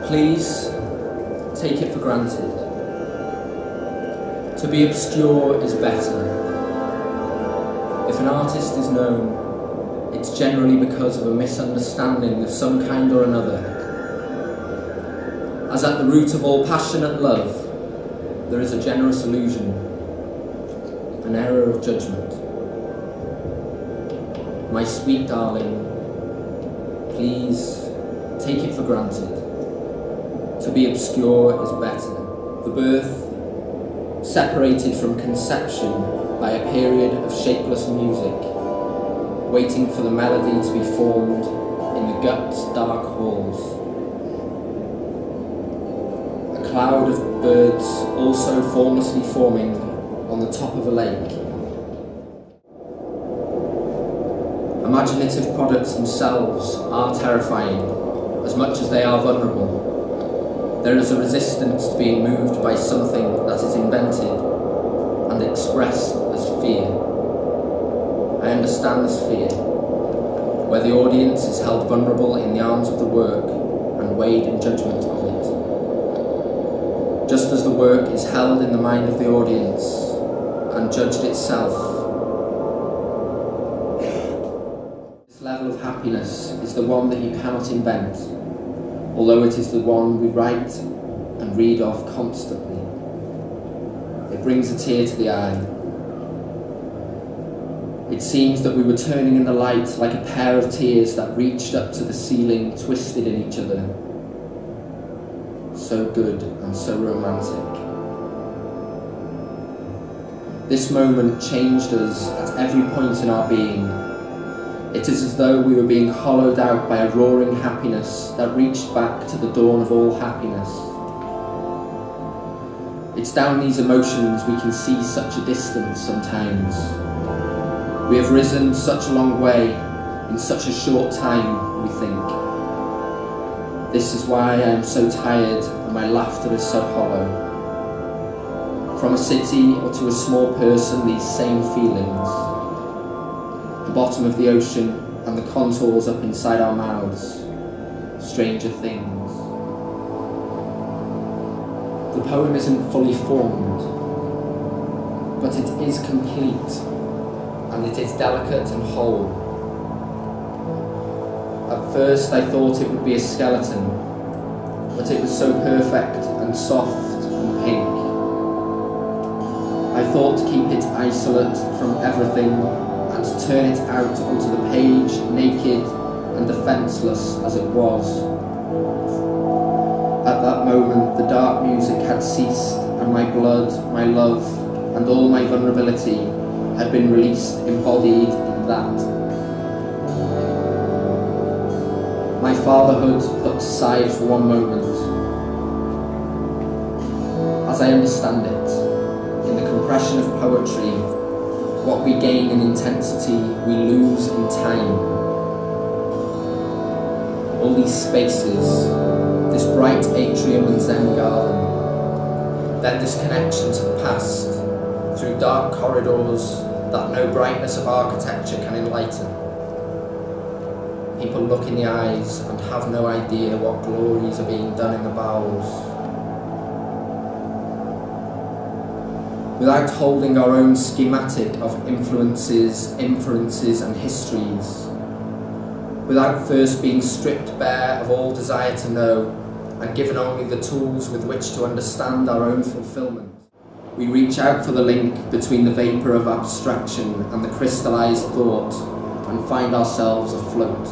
Please take it for granted. To be obscure is better. If an artist is known, it's generally because of a misunderstanding of some kind or another. As at the root of all passionate love, there is a generous illusion, an error of judgment. My sweet darling, please take it for granted. To be obscure is better. The birth, separated from conception by a period of shapeless music, waiting for the melody to be formed in the gut's dark halls. A cloud of birds also formlessly forming on the top of a lake. Imaginative products themselves are terrifying, as much as they are vulnerable. There is a resistance to being moved by something that is invented and expressed as fear. I understand this fear, where the audience is held vulnerable in the arms of the work and weighed in judgment of it. Just as the work is held in the mind of the audience and judged itself. This level of happiness is the one that you cannot invent, although it is the one we write and read of constantly. It brings a tear to the eye. It seems that we were turning in the light like a pair of tears that reached up to the ceiling, twisted in each other. So good and so romantic. This moment changed us at every point in our being. It is as though we were being hollowed out by a roaring happiness that reached back to the dawn of all happiness. It's down these emotions we can see such a distance sometimes. We have risen such a long way in such a short time, we think. This is why I am so tired and my laughter is so hollow. From a city or to a small person, these same feelings. The bottom of the ocean and the contours up inside our mouths. Stranger things. The poem isn't fully formed, but it is complete, and it is delicate and whole. At first I thought it would be a skeleton, but it was so perfect and soft and pink. I thought to keep it isolate from everything and to turn it out onto the page naked and defenceless as it was. At that moment the dark music had ceased and my blood, my love and all my vulnerability had been released, embodied in that. My fatherhood put aside for one moment. As I understand it, in the compression of poetry, what we gain in intensity, we lose in time. All these spaces, this bright atrium and Zen garden, then this connection to the past, through dark corridors that no brightness of architecture can enlighten. People look in the eyes and have no idea what glories are being done in the bowels. Without holding our own schematic of influences, inferences and histories, without first being stripped bare of all desire to know and given only the tools with which to understand our own fulfillment, we reach out for the link between the vapour of abstraction and the crystallised thought and find ourselves afloat.